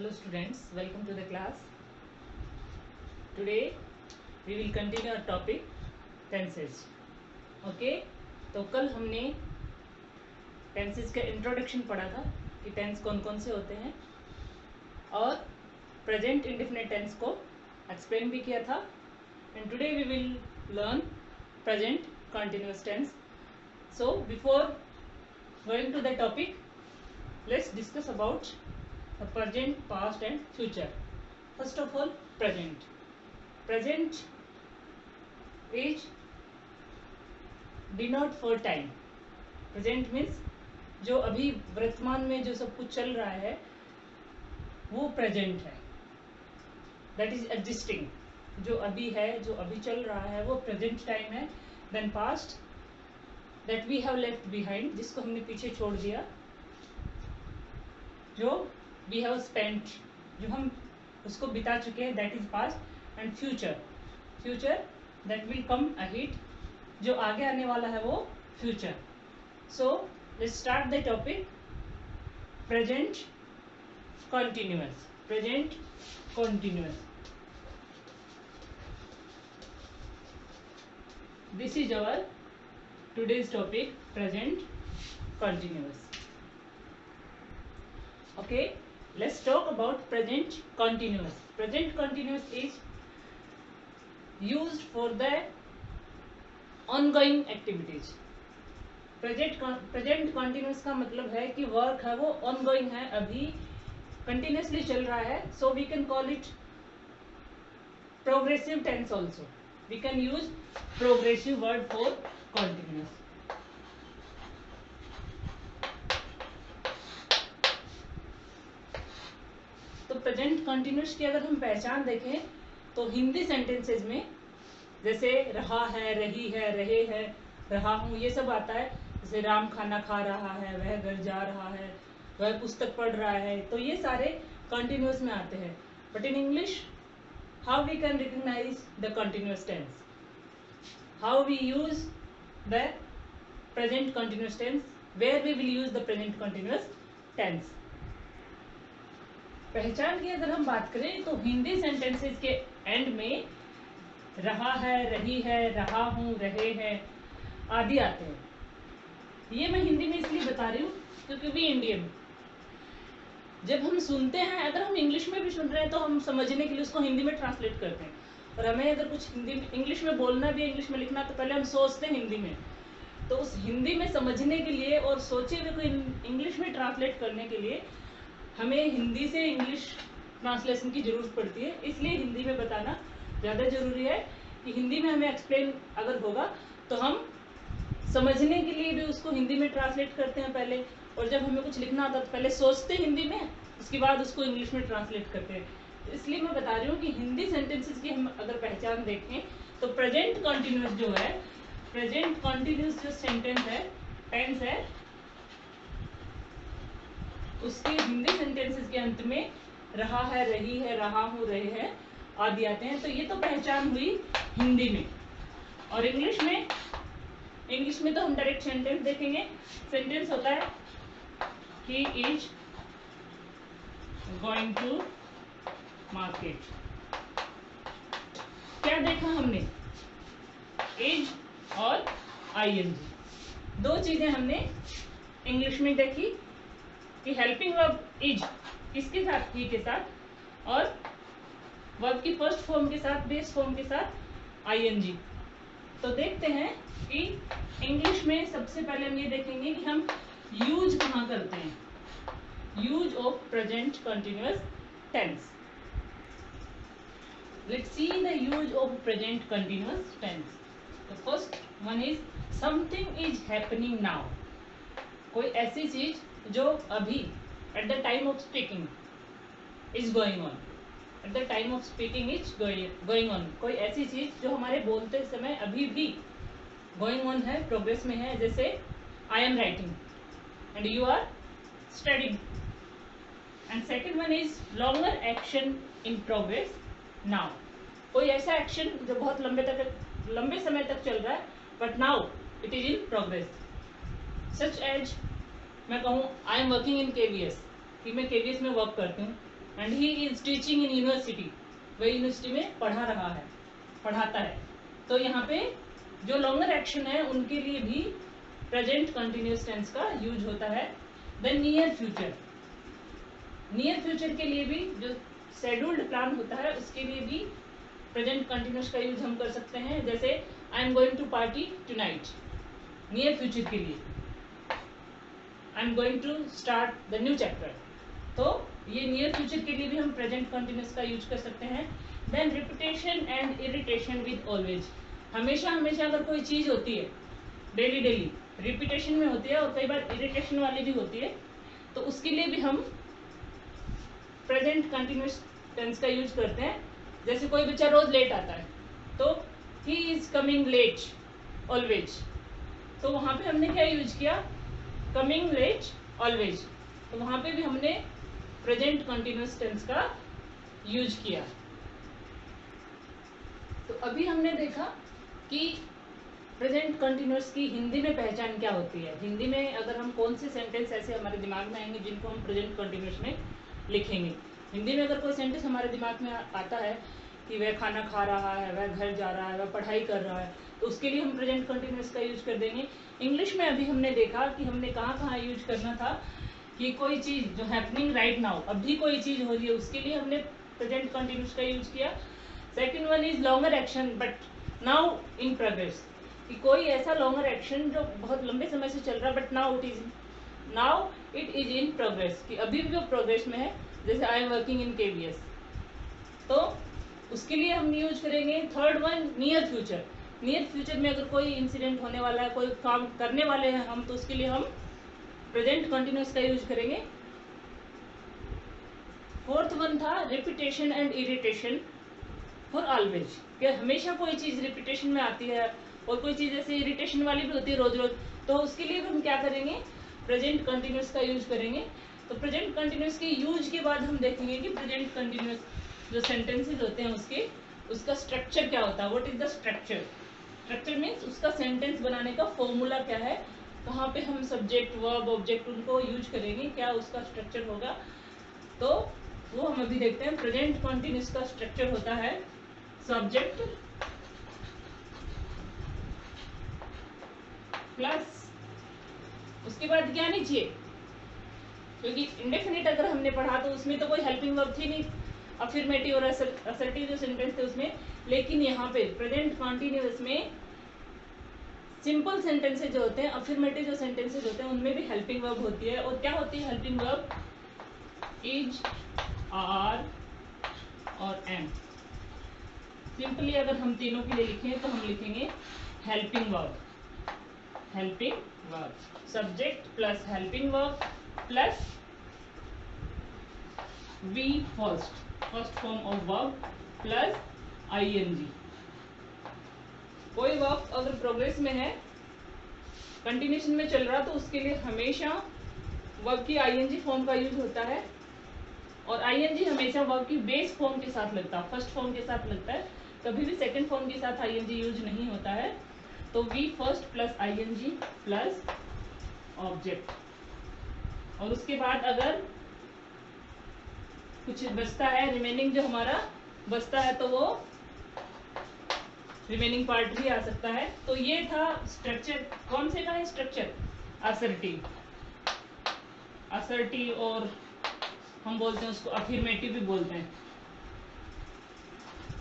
Hello students, welcome to the class. Today we will continue our topic tenses. Okay, तो कल हमने tenses का introduction पढ़ा था कि टेंस कौन कौन से होते हैं और प्रेजेंट इंडेफिनिट टेंस को एक्सप्लेन भी किया था. And today we will learn present continuous tense. So before going to the topic, let's discuss about the present, past and future. First of all, present. Present is denote for time. Present means जो अभी वर्तमान में जो सब कुछ चल रहा है वो प्रेजेंट है. That is existing. जो अभी है, जो अभी चल रहा है वो प्रेजेंट टाइम है. Then past that we have left behind, जिसको हमने पीछे छोड़ दिया, जो वी हैव स्पेंट, जो हम उसको बिता चुके हैं, that is past. And future, future that will come ahead, जो आगे आने वाला है वो future. So let's start the topic. Present continuous. Present continuous, this is our today's topic, present continuous. Okay, let's talk about present continuous. Present continuous is used for the ongoing activities. present continuous का मतलब है कि work है वो ongoing है, अभी continuously चल रहा है. So we can call it progressive tense also. We can use progressive word for continuous. तो प्रेजेंट कंटिन्यूस की अगर हम पहचान देखें तो हिंदी सेंटेंसेस में जैसे रहा है, रही है, रहे हैं, रहा हूँ, ये सब आता है. जैसे राम खाना खा रहा है, वह घर जा रहा है, वह पुस्तक पढ़ रहा है, तो ये सारे कंटिन्यूस में आते हैं. But in English how we can recognize the continuous tense, how we use the present continuous tense, where we will use the present continuous tense. पहचान की अगर हम बात करें तो हिंदी सेंटेंसेस के एंड में रहा है, रही है, रहा हूँ, रहे हैं आदि आते हैं. ये मैं हिंदी में इसलिए बता रही हूँ क्योंकि वी इंडियन, जब हम सुनते हैं, अगर हम इंग्लिश में भी सुन रहे हैं तो हम समझने के लिए उसको हिंदी में ट्रांसलेट करते हैं. और हमें अगर कुछ हिंदी में, इंग्लिश में बोलना भी है, इंग्लिश में लिखना, तो पहले हम सोचते हैं हिंदी में. तो उस हिंदी में समझने के लिए और सोचे हुए को इंग्लिश में ट्रांसलेट करने के लिए हमें हिंदी से इंग्लिश ट्रांसलेशन की जरूरत पड़ती है. इसलिए हिंदी में बताना ज़्यादा जरूरी है कि हिंदी में हमें एक्सप्लेन अगर होगा तो हम समझने के लिए भी उसको हिंदी में ट्रांसलेट करते हैं पहले. और जब हमें कुछ लिखना होता है तो पहले सोचते हैं हिंदी में, उसके बाद उसको इंग्लिश में ट्रांसलेट करते हैं. तो इसलिए मैं बता रही हूँ कि हिंदी सेंटेंसेस की हम अगर पहचान देखें तो प्रेजेंट कंटिन्यूअस जो है, प्रेजेंट कंटिन्यूअस जो सेंटेंस है, टेंस है, उसके हिंदी सेंटेंसेस के अंत में रहा है, रही है, रहा हूँ, रहे हैं आदि आते हैं. तो ये तो पहचान हुई हिंदी में. और इंग्लिश में तो हम डायरेक्ट सेंटेंस देखेंगे. सेंटेंस होता है he is going to market. क्या देखा हमने? is और ing, दो चीजें हमने इंग्लिश में देखी कि हेल्पिंग वर्ब is किसके साथ, he के साथ, और वर्ब की फर्स्ट फॉर्म के साथ, बेस फॉर्म के साथ ing. तो देखते हैं कि इंग्लिश में सबसे पहले हम ये देखेंगे कि हम यूज कहाँ करते हैं. Use of present continuous tense. Let's see the use of present continuous tense. The first one is something is happening now. कोई ऐसी चीज जो अभी at the time of speaking is going on. At the time of speaking is going on, कोई ऐसी चीज जो हमारे बोलते समय अभी भी गोइंग ऑन है, प्रोग्रेस में है. जैसे I am writing and you are studying. And second one is longer action in progress now. कोई ऐसा एक्शन जो बहुत लंबे समय तक चल रहा है, but now it is in progress. Such as मैं कहूँ I am working in KVS, कि मैं KVS में वर्क करती हूँ, and he is teaching in university, वह यूनिवर्सिटी में पढ़ा रहा है, पढ़ाता है। तो यहाँ पे जो लॉन्गर एक्शन है उनके लिए भी प्रेजेंट कंटिन्यूअस टेंस का यूज होता है। Then near future, near future के लिए भी जो शेड्यूल्ड प्लान होता है उसके लिए भी प्रेजेंट कंटिन्यूअस का यूज हम कर सकते हैं। जैसे I am going to party tonight, near future के लिए I am going to start the new chapter, तो ये नियर फ्यूचर के लिए भी हम प्रेजेंट कंटिन्यूअस का यूज कर सकते हैं। Then repetition and irritation with always, हमेशा हमेशा अगर कोई चीज होती है डेली डेली रिपीटेशन में होती है और कई बार इरिटेशन वाली भी होती है, तो उसके लिए भी हम प्रेजेंट कंटिन्यूअस टेंस का यूज करते हैं। जैसे कोई बच्चा रोज लेट आता है तो he is coming late always, तो वहां पे हमने क्या यूज किया, कमिंग लेट ऑलवेज, तो वहां पे भी हमने प्रेजेंट कंटिन्यूअस टेंस का यूज किया। तो अभी हमने देखा कि प्रेजेंट कंटिन्यूअस की हिंदी में पहचान क्या होती है। हिंदी में अगर हम कौन से सेंटेंस ऐसे हमारे दिमाग में आएंगे जिनको हम प्रेजेंट कंटिन्यूअस में लिखेंगे। हिंदी में अगर कोई सेंटेंस हमारे दिमाग में आता है कि वह खाना खा रहा है, वह घर जा रहा है, वह पढ़ाई कर रहा है, तो उसके लिए हम प्रेजेंट कंटिन्यूअस का यूज कर देंगे। इंग्लिश में अभी हमने देखा कि हमने कहाँ कहाँ यूज करना था कि कोई चीज़ जो हैपनिंग राइट नाउ, अभी कोई चीज़ हो रही है, उसके लिए हमने प्रेजेंट कंटिन्यूअस का यूज किया। Second one is longer action but now in progress, कि कोई ऐसा लॉन्गर एक्शन जो बहुत लंबे समय से चल रहा है but now it is in progress, कि अभी भी वो प्रोग्रेस में है। जैसे I am working in KVS, तो उसके लिए हम यूज करेंगे। Third one near future, near future में अगर कोई इंसिडेंट होने वाला है, कोई काम करने वाले हैं हम, तो उसके लिए हम प्रेजेंट कंटिन्यूअस का यूज करेंगे। फोर्थ वन था repetition and irritation for always, कि हमेशा कोई चीज रिपीटेशन में आती है और कोई चीज ऐसे इरिटेशन वाली भी होती है रोज रोज, तो उसके लिए हम क्या करेंगे, प्रेजेंट कंटिन्यूअस का यूज करेंगे। तो प्रेजेंट कंटिन्यूअस के यूज के बाद हम देखेंगे कि प्रेजेंट कंटिन्यूअस जो सेंटेंसेस होते हैं उसका स्ट्रक्चर क्या होता है, what is the structure. Structure means उसका सेंटेंस बनाने का फॉर्मूला क्या है, कहाँ पे हम सब्जेक्ट वर्ब ऑब्जेक्ट उनको यूज करेंगे, क्या उसका स्ट्रक्चर होगा, तो वो हम अभी देखते हैं। प्रेजेंट कंटिन्यूअस का स्ट्रक्चर होता है सब्जेक्ट प्लस, उसके बाद क्या नहीं चाहिए, क्योंकि इंडेफिनिट अगर हमने पढ़ा तो उसमें तो कोई हेल्पिंग वर्ब थी नहीं, अफर्मेटिव और असर्टिव जो सेंटेंस थे उसमें। लेकिन यहाँ पे प्रेजेंट कंटिन्यूअस में सिंपल सेंटेंसेज जो होते हैं, अफर्मेटिव जो सेंटेंसेज होते हैं, उनमें भी हेल्पिंग वर्ब होती है। और क्या होती है हेल्पिंग वर्ब, इज, आर और एम। सिंपली अगर हम तीनों के लिए लिखें तो हम लिखेंगे helping verb, helping verb, subject plus helping verb plus V first form of verb plus ING। कोई वर्ब अगर प्रोग्रेस में है, कंटिन्यूशन में चल रहा, तो उसके लिए हमेशा वर्ब की ING फॉर्म का यूज होता है। और ING हमेशा वर्ब की बेस फॉर्म के साथ लगता है, फर्स्ट फॉर्म के साथ लगता है, कभी भी सेकंड फॉर्म के साथ ING यूज नहीं होता है। तो V first plus ING plus object, और उसके बाद अगर कुछ बचता है, रिमेनिंग जो हमारा बचता है, तो वो रिमेनिंग पार्ट भी आ सकता है। तो ये था स्ट्रक्चर। कौन से का है स्ट्रक्चर, असर्टिव, असर्टिव, और हम बोलते हैं उसको अफर्मेटिव भी बोलते हैं,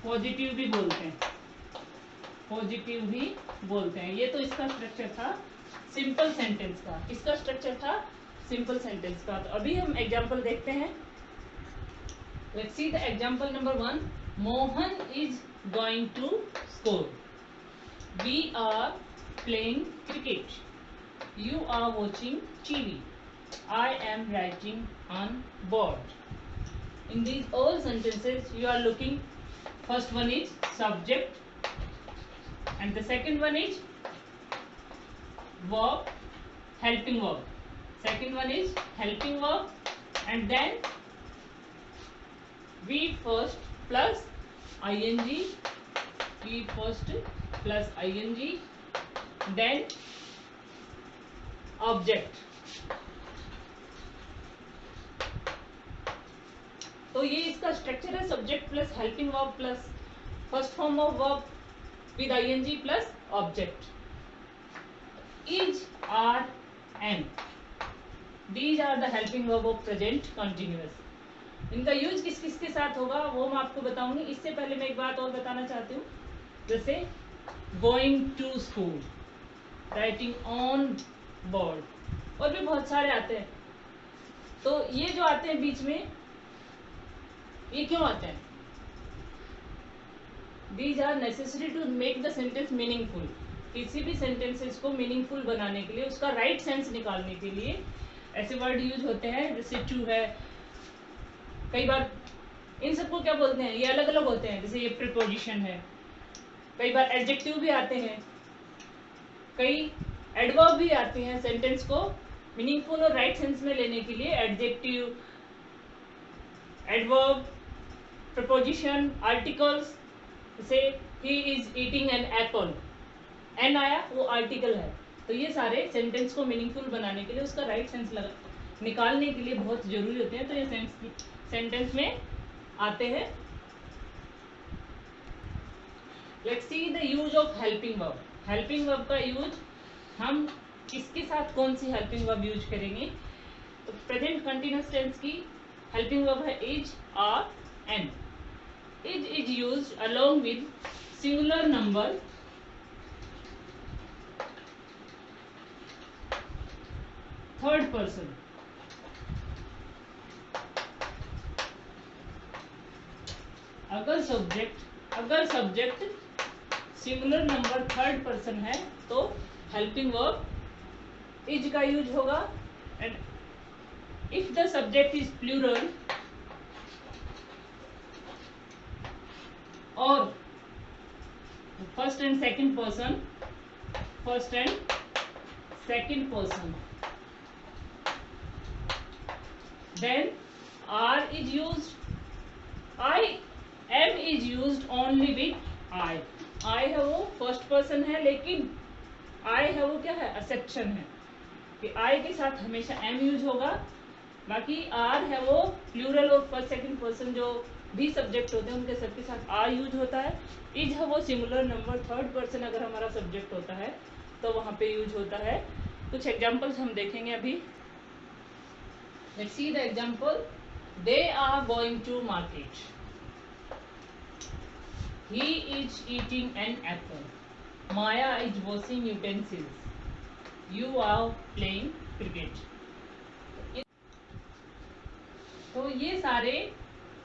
पॉजिटिव भी बोलते हैं, पॉजिटिव भी बोलते हैं। ये तो इसका स्ट्रक्चर था सिंपल सेंटेंस का, इसका स्ट्रक्चर था सिंपल सेंटेंस का। तो अभी हम एग्जांपल देखते हैं। Let's see the example number 1। Mohan is going to school, we are playing cricket, you are watching TV, I am writing on board. In these all sentences you are looking, first one is subject and the second one is verb, helping verb, second one is helping verb, and then we first plus ing, we first plus ing, then object, तो ये इसका structure है subject plus helping verb plus first form of verb with ING plus object. Is, are, am, these are the helping verb of present continuous. इनका use किस किस के साथ होगा वो मैं आपको बताऊंगी. इससे पहले मैं एक बात और बताना चाहती हूँ, जैसे going to school, writing on board, और भी बहुत सारे आते हैं. तो ये जो आते हैं बीच में, ये क्यों आते हैं? These are necessary to make the sentence meaningful. किसी भी सेंटेंसेस को मीनिंगफुल बनाने के लिए, उसका राइट सेंस निकालने के लिए ऐसे वर्ड यूज होते हैं. जैसे टू है, कई बार इन सबको क्या बोलते हैं, ये अलग अलग होते हैं. जैसे ये प्रीपोजिशन है, कई बार एडजेक्टिव भी आते हैं, कई एडवर्ब भी आते हैं सेंटेंस को मीनिंगफुल और राइट सेंस में लेने के लिए. Adjective, adverb, preposition, articles. जैसे he is eating an apple, an आया वो आर्टिकल है. तो ये सारे सेंटेंस को मीनिंगफुल बनाने के लिए, उसका राइट सेंस निकालने के लिए बहुत जरूरी होते हैं. तो ये सेंटेंस में आते हैं. Let's see the use of helping verb. Helping verb का यूज हम किसके साथ, कौन सी हेल्पिंग वर्ब यूज करेंगे? तो प्रेजेंट कंटिन्यूअस टेंस की हेल्पिंग वर्ब है is, are, am. Is is used along with singular number third person. अगर subject singular number third person है तो हेल्पिंग वर्ब इज का यूज होगा. And if the subject is plural और first and second person, then R is used. M is used only with I. I है वो first person है, लेकिन I है वो क्या है, एक्सेप्शन है कि I के साथ हमेशा M यूज होगा. बाकी R है वो प्लूरल और फर्स्ट सेकंड पर्सन जो भी सब्जेक्ट होते हैं उनके सबके साथ R यूज होता है. इज है वो सिंगुलर नंबर थर्ड पर्सन अगर हमारा सब्जेक्ट होता है तो वहां पे यूज होता है. कुछ एग्जांपल्स हम देखेंगे अभी. Let's see the example. They are going to market. He is eating an apple. Maya is washing utensils. You are playing cricket. तो ये सारे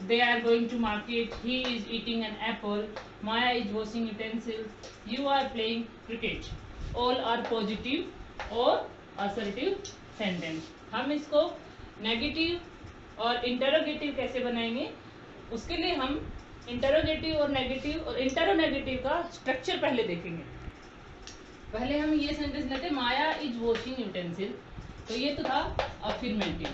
they are going to market, he is eating an apple, Maya is washing utensils, you are playing cricket. All are positive और assertive sentence. हम इसको negative और interrogative कैसे बनाएंगे, उसके लिए हम इंटरोगेटिव और नेगेटिव और इंटरोनेगेटिव का स्ट्रक्चर पहले देखेंगे. पहले हम ये सेंटेंस लेते हैं, माया इज वॉशिंग यूटेंसिल. तो ये तो था अफर्मेटिव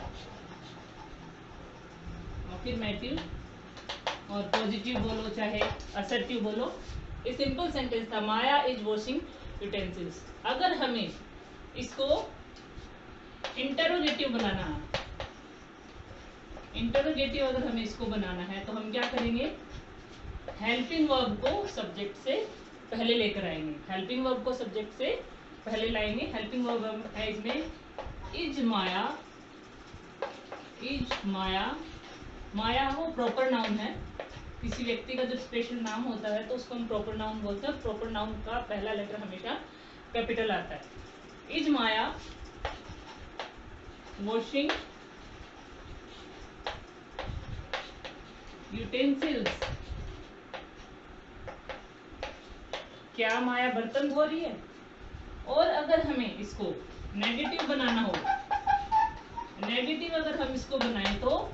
और पॉजिटिव बोलो चाहे असर्टिव बोलो. ये सिंपल सेंटेंस था, माया इज वॉशिंग यूटेंसिल्स. अगर हमें इसको इंटरोगेटिव बनाना है, इंटरोगेटिव अगर हमें इसको बनाना है तो हम क्या करेंगे, हेल्पिंग वर्ब को सब्जेक्ट से पहले लेकर आएंगे. हेल्पिंग वर्ब को सब्जेक्ट से पहले लाएंगे. हेल्पिंग वर्ब है इसमें इज माया. माया वो प्रॉपर नाउन है. किसी व्यक्ति का जब स्पेशल नाम होता है तो उसको हम प्रॉपर नाउन बोलते हैं. प्रॉपर नाउन का पहला लेटर हमेशा कैपिटल आता है. Is Maya washing utensils. क्या माया बर्तन धो रही है? और अगर हमें इसको नेगेटिव बनाना हो, नेगेटिव अगर हम इसको बनाएं तो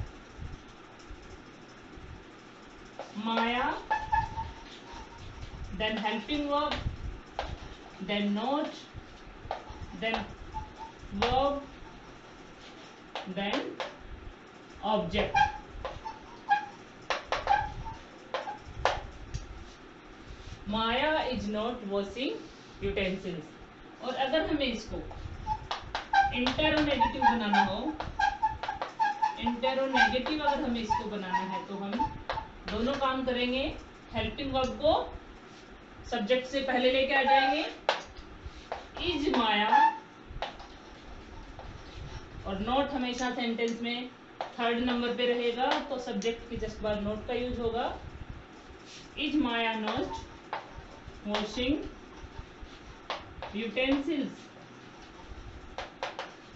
Maya, then helping verb, then not, then verb, then object. Maya is not washing utensils. और अगर हमें इसको इंटरोनेगेटिव बनाना हो इंटेरोनेगेटिव अगर हमें इसको बनाना है तो हम दोनों काम करेंगे। हेल्पिंग वर्ब को सब्जेक्ट से पहले लेके आ जाएंगे, इज माया, और नोट हमेशा सेंटेंस में थर्ड नंबर पे रहेगा, तो सब्जेक्ट के जस्ट बाद नोट का यूज होगा। Is Maya not washing utensils,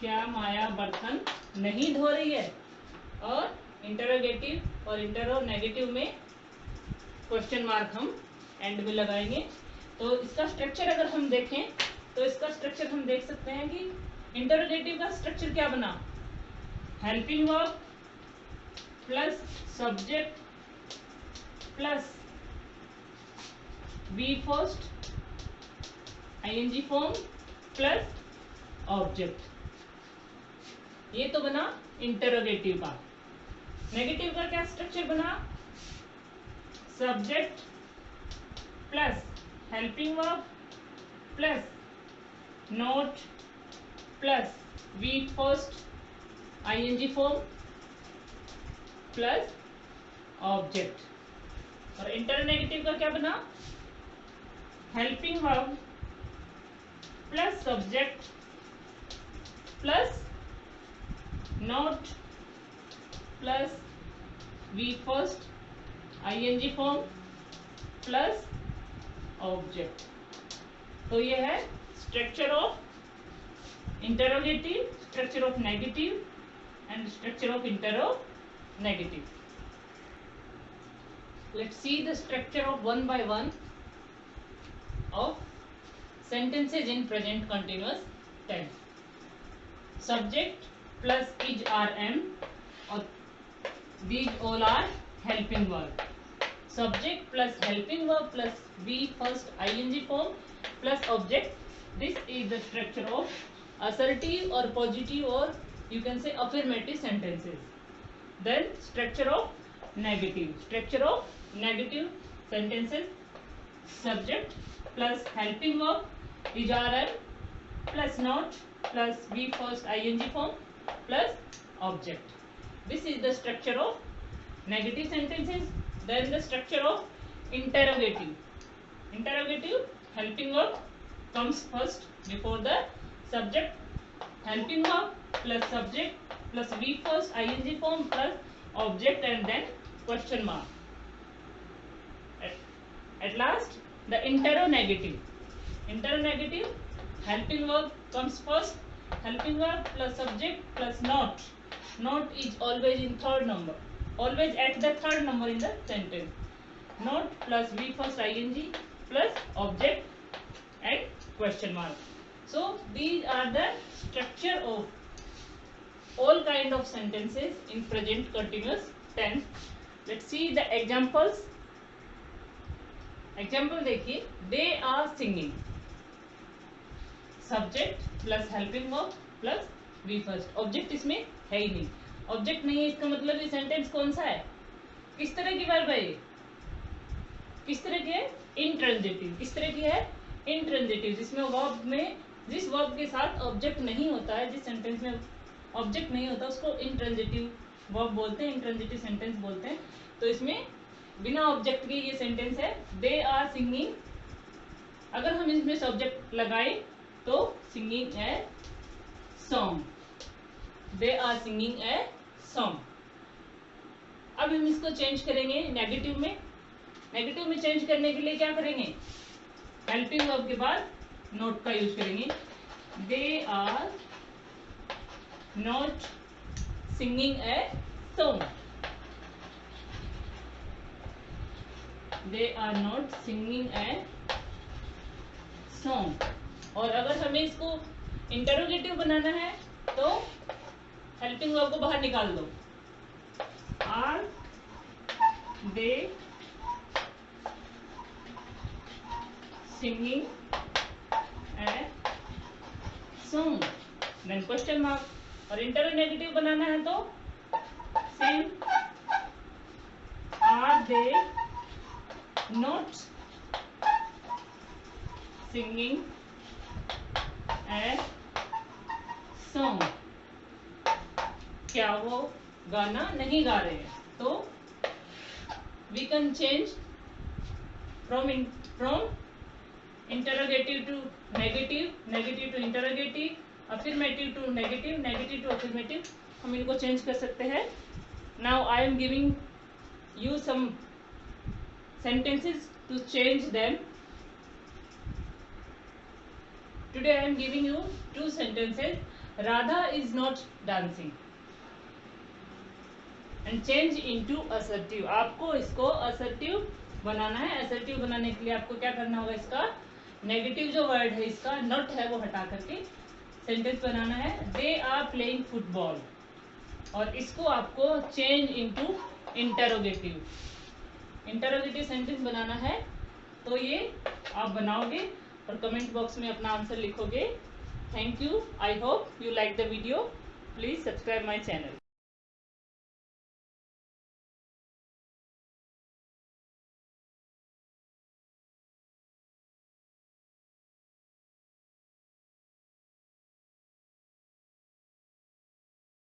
क्या माया बर्तन नहीं धो रही है। और इंटरोगेटिव और इंटरोनेगेटिव में क्वेश्चन मार्क हम एंड में लगाएंगे। तो इसका स्ट्रक्चर अगर हम देखें तो इसका स्ट्रक्चर हम देख सकते हैं कि इंटरोगेटिव का स्ट्रक्चर क्या बना, helping verb plus subject plus V first ING form plus object, ये तो बना इंटरोगेटिव का। नेगेटिव का क्या स्ट्रक्चर बना, subject plus helping verb plus not plus V first ING form plus object. और इंटरनेगेटिव का क्या बना, helping verb plus subject plus not plus V first ING form plus object. तो ये है structure of interrogative, structure of negative and structure of interronegative. Let's see the structure of one by one of sentences in present continuous tense. Subject plus is or am, or these all are helping verb. Subject plus helping verb plus be first ing form plus object. This is the structure of assertive or positive, or you can say affirmative sentences. Then structure of negative. Structure of negative sentences, subject plus helping verb is or am plus not plus be first ing form plus object. This is the structure of negative sentences. Then the structure of interrogative. Interrogative, helping verb comes first before the subject, helping verb plus subject plus be first ing form plus object, and then question mark. At last, the interrogative. Interrogative, helping verb comes first, helping verb plus subject plus not. Not is always in third number, always at the third number in the sentence. Not plus be first ing plus object and question mark. So these are the structure of all kind of sentences in present continuous tense. Let's see the examples. Example देखिए, they are singing, subject plus helping verb plus V first. Object इसमें है ही नहीं, object नहीं है, इसका मतलब ये sentence कौन सा है, किस तरह की वर्ब है, किस तरह की है, इंट्रांजिटिव। किस तरह की है, इंट्रांजिटिव, जिसमें वर्ब में जिस वर्ब के साथ ऑब्जेक्ट नहीं होता है, जिस सेंटेंस में ऑब्जेक्ट नहीं होता उसको इंट्रांजिटिव वर्ब बोलते हैं, इंट्रांजिटिव सेंटेंस बोलते हैं। तो इसमें बिना ऑब्जेक्ट के ये सेंटेंस है, दे आर सिंगिंग। अगर हम इसमें सब्जेक्ट लगाएं तो singing a song, they are singing a song. अब हम इसको चेंज करेंगे नेगेटिव में। नेगेटिव में चेंज करने के लिए क्या करेंगे, हेल्पिंग वर्ब के बाद नोट का यूज करेंगे। They are not singing a song, they are not singing a song। और अगर हमें इसको इंटरोगेटिव बनाना है तो हेल्पिंग वर्ब को बाहर निकाल दो। Are they singing a song, then question mark. और इंटरोगेटिव बनाना है तो same, are they not singing a song, क्या वो गाना नहीं गा रहे हैं। तो we can change from interrogative to negative, negative to interrogative, affirmative to negative, negative to affirmative, हम इनको चेंज कर सकते हैं। Now I am giving you some sentences to change them. Today I am giving you 2 sentences. Radha is not dancing and change into assertive. आपको इसको assertive बनाना है। assertive बनाने के लिए आपको क्या करना होगा, इसका नेगेटिव जो वर्ड है, इसका not है, वो हटा करके सेंटेंस बनाना है। They are playing football और इसको आपको change into interrogative, interrogative sentence बनाना है। तो ये आप बनाओगे और कमेंट बॉक्स में अपना आंसर लिखोगे। Thank you. I hope you like the video. Please subscribe my channel.